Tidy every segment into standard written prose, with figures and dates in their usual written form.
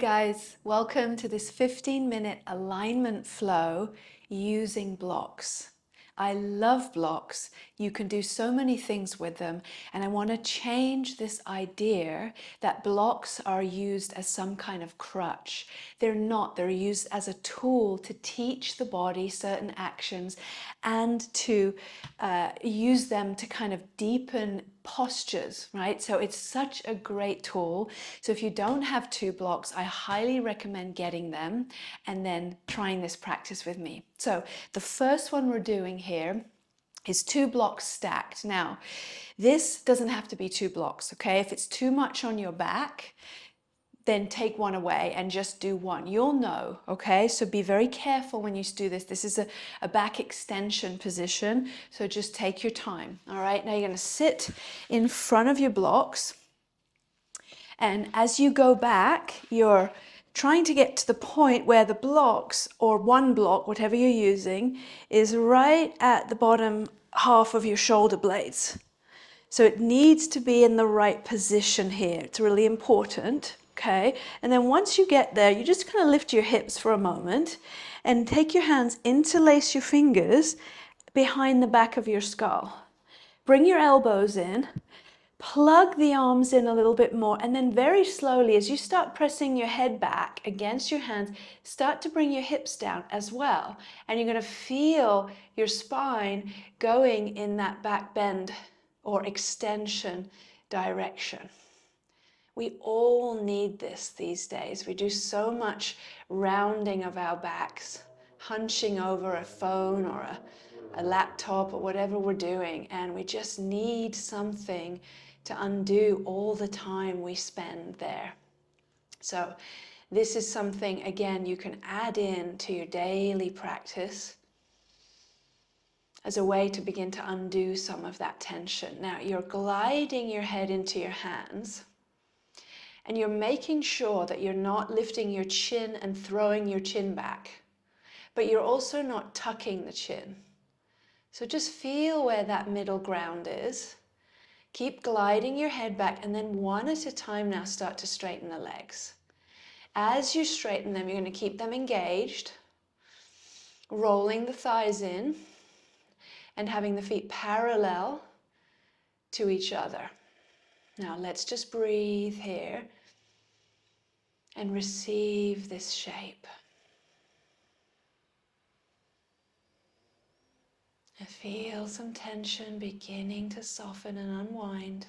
guys, welcome to this 15-minute alignment flow using blocks. I love blocks. You can do so many things with them, and I want to change this idea that blocks are used as some kind of crutch. They're not. They're used as a tool to teach the body certain actions and to use them to kind of deepen postures, right? So it's such a great tool. So if you don't have 2 blocks, I highly recommend getting them and then trying this practice with me. So the first one we're doing here is 2 blocks stacked. Now, this doesn't have to be 2 blocks, okay? If it's too much on your back, then take one away and just do one. You'll know, okay? So be very careful when you do this. This is a back extension position, so just take your time, all right? Now you're gonna sit in front of your blocks, and as you go back, you're trying to get to the point where the blocks, or one block, whatever you're using, is right at the bottom half of your shoulder blades. So it needs to be in the right position here. It's really important, okay? And then once you get there, you just kind of lift your hips for a moment and take your hands, interlace your fingers behind the back of your skull. Bring your elbows in, plug the arms in a little bit more, and then very slowly, as you start pressing your head back against your hands, start to bring your hips down as well. And you're going to feel your spine going in that back bend or extension direction. We all need this these days. We do so much rounding of our backs, hunching over a phone or a laptop or whatever we're doing, and we just need something to undo all the time we spend there. So this is something, again, you can add in to your daily practice as a way to begin to undo some of that tension. Now, you're gliding your head into your hands, and you're making sure that you're not lifting your chin and throwing your chin back, but you're also not tucking the chin. So just feel where that middle ground is. Keep gliding your head back, and then one at a time now start to straighten the legs. As you straighten them, you're going to keep them engaged, rolling the thighs in, and having the feet parallel to each other. Now let's just breathe here and receive this shape. And feel some tension beginning to soften and unwind.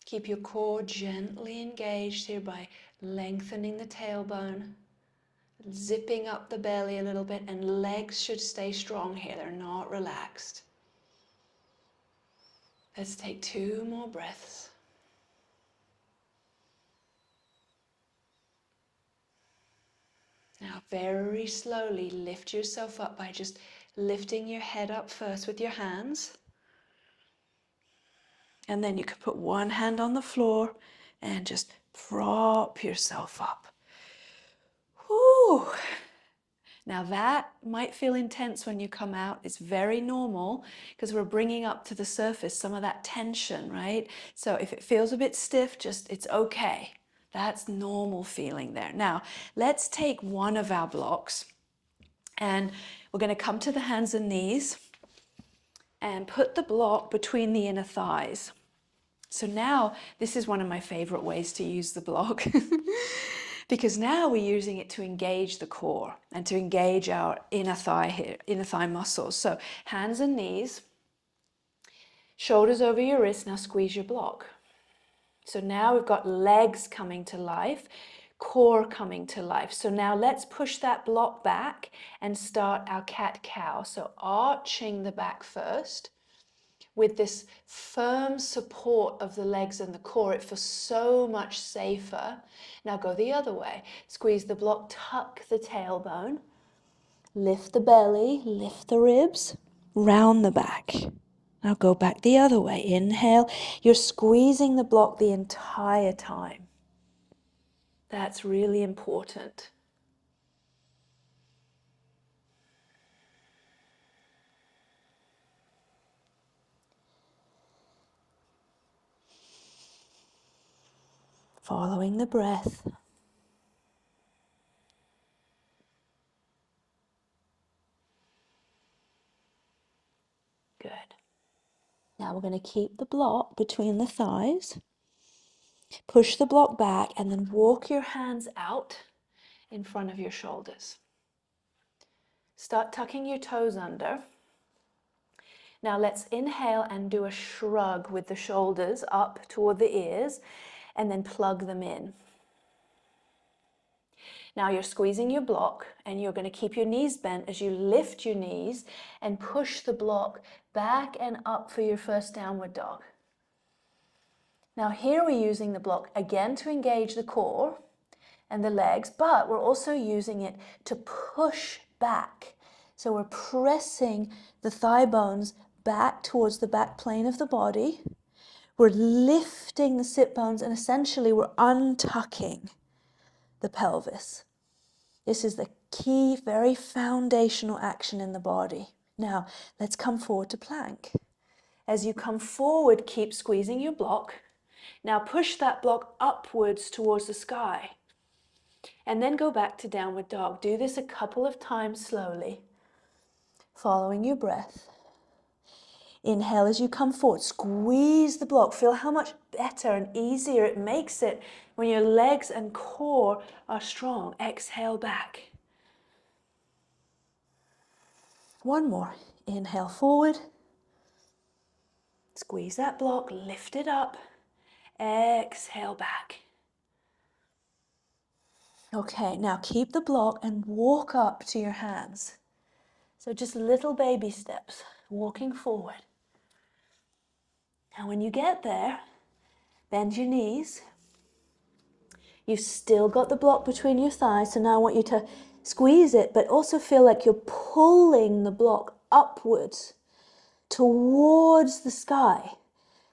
Keep your core gently engaged here by lengthening the tailbone, zipping up the belly a little bit, and legs should stay strong here. They're not relaxed. Let's take 2 more breaths. Now very slowly lift yourself up by just lifting your head up first with your hands. And then you can put one hand on the floor and just prop yourself up. Whew. Now that might feel intense when you come out. It's very normal because we're bringing up to the surface some of that tension, right? So if it feels a bit stiff, it's okay. That's normal feeling there. Now, let's take one of our blocks, and we're going to come to the hands and knees and put the block between the inner thighs. So now, this is one of my favorite ways to use the block because now we're using it to engage the core and to engage our inner thigh here, inner thigh muscles. So hands and knees, shoulders over your wrists, now squeeze your block. So now we've got legs coming to life, core coming to life. So now let's push that block back and start our cat-cow. So arching the back first. With this firm support of the legs and the core, it feels so much safer. Now go the other way. Squeeze the block, tuck the tailbone, lift the belly, lift the ribs, round the back. Now go back the other way. Inhale. You're squeezing the block the entire time. That's really important. Following the breath. Good. Now we're going to keep the block between the thighs. Push the block back and then walk your hands out in front of your shoulders. Start tucking your toes under. Now let's inhale and do a shrug with the shoulders up toward the ears and then plug them in. Now you're squeezing your block and you're going to keep your knees bent as you lift your knees and push the block back and up for your first downward dog. Now here we're using the block again to engage the core and the legs, but we're also using it to push back. So we're pressing the thigh bones back towards the back plane of the body. We're lifting the sit bones and essentially we're untucking the pelvis. This is the key, very foundational action in the body. Now, let's come forward to plank. As you come forward, keep squeezing your block. Now push that block upwards towards the sky. And then go back to downward dog. Do this a couple of times slowly, following your breath. Inhale as you come forward. Squeeze the block. Feel how much better and easier it makes it when your legs and core are strong. Exhale back. One more. Inhale forward. Squeeze that block. Lift it up. Exhale back. Okay, now keep the block and walk up to your hands. So just little baby steps, walking forward. Now when you get there, bend your knees. You've still got the block between your thighs, so now I want you to squeeze it, but also feel like you're pulling the block upwards towards the sky,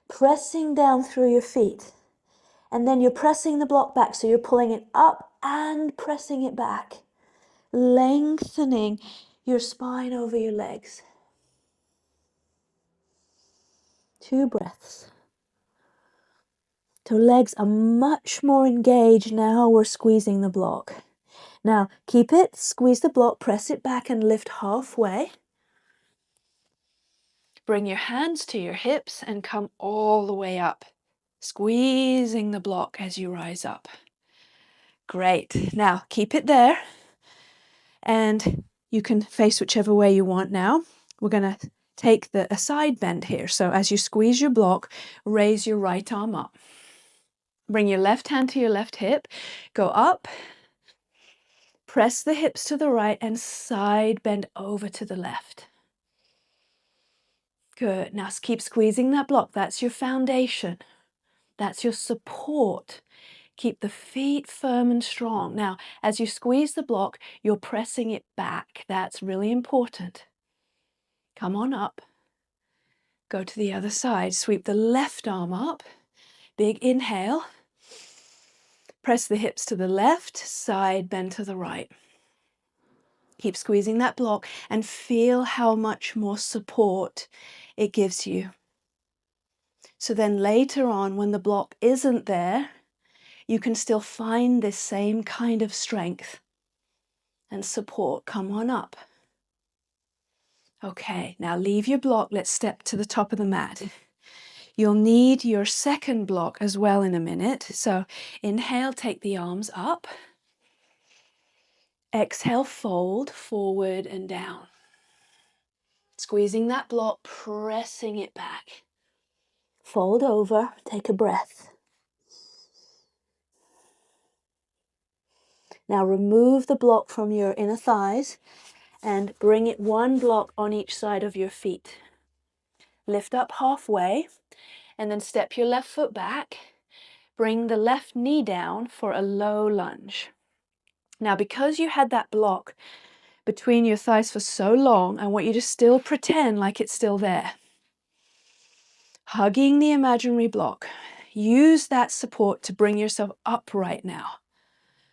pressing down through your feet. And then you're pressing the block back, so you're pulling it up and pressing it back, lengthening your spine over your legs. 2 breaths. So legs are much more engaged now we're squeezing the block. Now keep it, squeeze the block, press it back and lift halfway. Bring your hands to your hips and come all the way up, squeezing the block as you rise up. Great. Now keep it there and you can face whichever way you want now. We're going to take a side bend here. So as you squeeze your block, raise your right arm up. Bring your left hand to your left hip, go up, press the hips to the right and side bend over to the left. Good. Now keep squeezing that block. That's your foundation. That's your support. Keep the feet firm and strong. Now, as you squeeze the block, you're pressing it back. That's really important. Come on up. Go to the other side. Sweep the left arm up. Big inhale. Press the hips to the left, side bend to the right. Keep squeezing that block and feel how much more support it gives you. So then later on, when the block isn't there, you can still find this same kind of strength and support. Come on up. Okay, now leave your block. Let's step to the top of the mat. You'll need your second block as well in a minute. So inhale, take the arms up. Exhale, fold forward and down. Squeezing that block, pressing it back. Fold over, take a breath. Now remove the block from your inner thighs and bring it one block on each side of your feet. Lift up halfway and then step your left foot back. Bring the left knee down for a low lunge. Now, because you had that block between your thighs for so long, I want you to still pretend like it's still there. Hugging the imaginary block. Use that support to bring yourself upright now.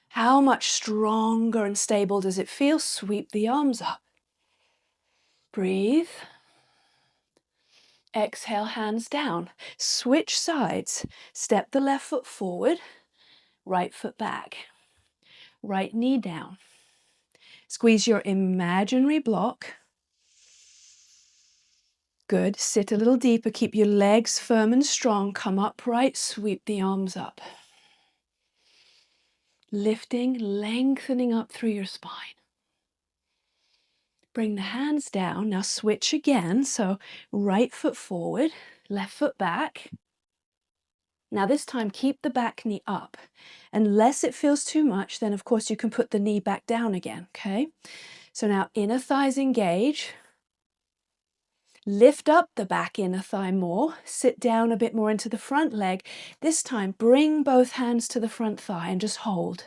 How much stronger and stable does it feel? Sweep the arms up. Breathe. Exhale, hands down. Switch sides. Step the left foot forward. Right foot back. Right knee down. Squeeze your imaginary block. Good. Sit a little deeper. Keep your legs firm and strong. Come upright. Sweep the arms up. Lifting, lengthening up through your spine. Bring the hands down. Now switch again. So right foot forward, left foot back. Now this time keep the back knee up. Unless it feels too much, then of course you can put the knee back down again, okay? So now inner thighs engage. Lift up the back inner thigh more. Sit down a bit more into the front leg. This time bring both hands to the front thigh and just hold.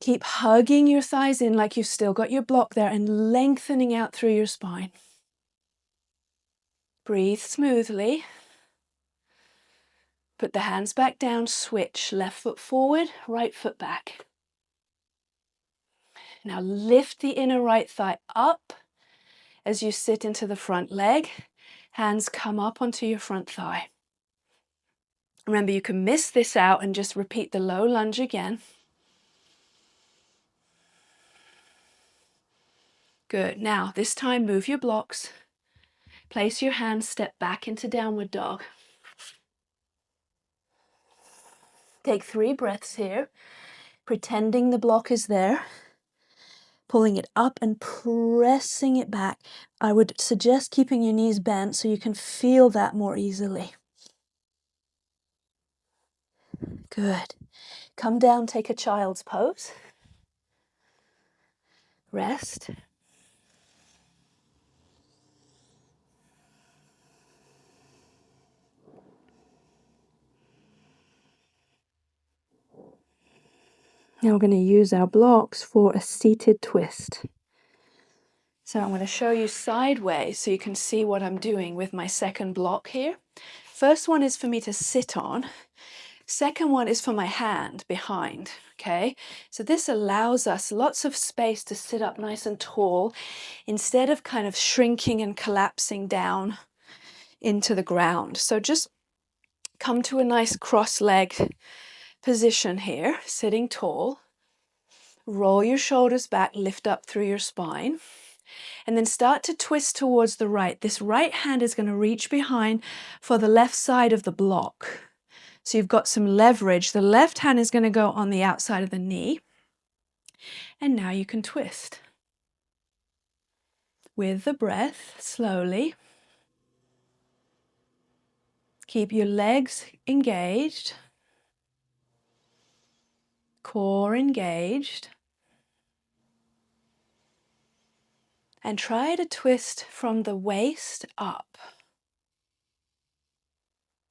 Keep hugging your thighs in like you've still got your block there and lengthening out through your spine. Breathe smoothly. Put the hands back down, switch. Left foot forward, right foot back. Now lift the inner right thigh up as you sit into the front leg. Hands come up onto your front thigh. Remember, you can miss this out and just repeat the low lunge again. Good. Now, this time move your blocks. Place your hands, step back into downward dog. Take 3 breaths here, pretending the block is there. Pulling it up and pressing it back. I would suggest keeping your knees bent so you can feel that more easily. Good. Come down, take a child's pose. Rest. Now we're going to use our blocks for a seated twist. So I'm going to show you sideways so you can see what I'm doing with my second block here. First one is for me to sit on. Second one is for my hand behind, okay? So this allows us lots of space to sit up nice and tall instead of kind of shrinking and collapsing down into the ground. So just come to a nice cross-legged position here, sitting tall. Roll your shoulders back, lift up through your spine. And then start to twist towards the right. This right hand is going to reach behind for the left side of the block. So you've got some leverage. The left hand is going to go on the outside of the knee. And now you can twist. With the breath, slowly. Keep your legs engaged. Core engaged. And try to twist from the waist up.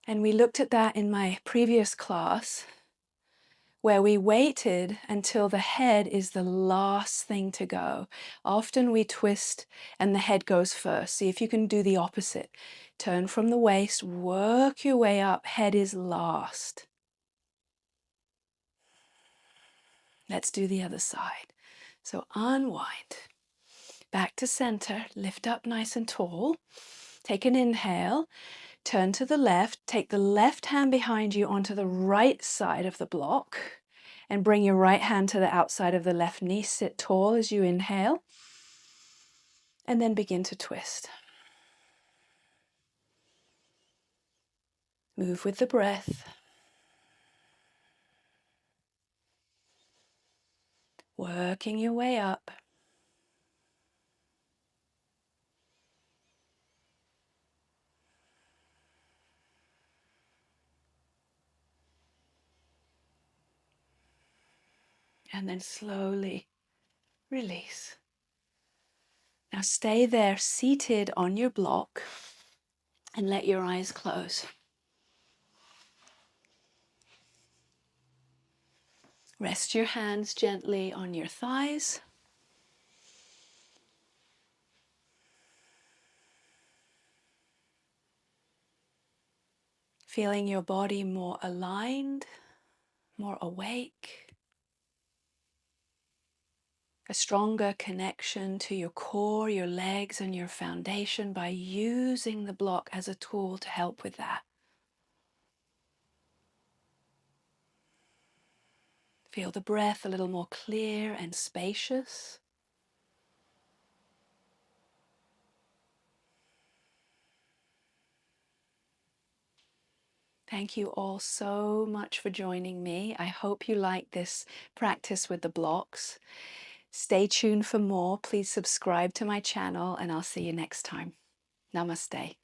And we looked at that in my previous class, where we waited until the head is the last thing to go. Often we twist and the head goes first. See if you can do the opposite. Turn from the waist, work your way up, head is last. Let's do the other side. So unwind. Back to center, lift up nice and tall. Take an inhale, turn to the left, take the left hand behind you onto the right side of the block and bring your right hand to the outside of the left knee. Sit tall as you inhale and then begin to twist. Move with the breath. Working your way up. And then slowly release. Now stay there seated on your block and let your eyes close. Rest your hands gently on your thighs. Feeling your body more aligned, more awake. A stronger connection to your core, your legs, and your foundation by using the block as a tool to help with that. Feel the breath a little more clear and spacious. Thank you all so much for joining me. I hope you like this practice with the blocks. Stay tuned for more. Please subscribe to my channel and I'll see you next time. Namaste.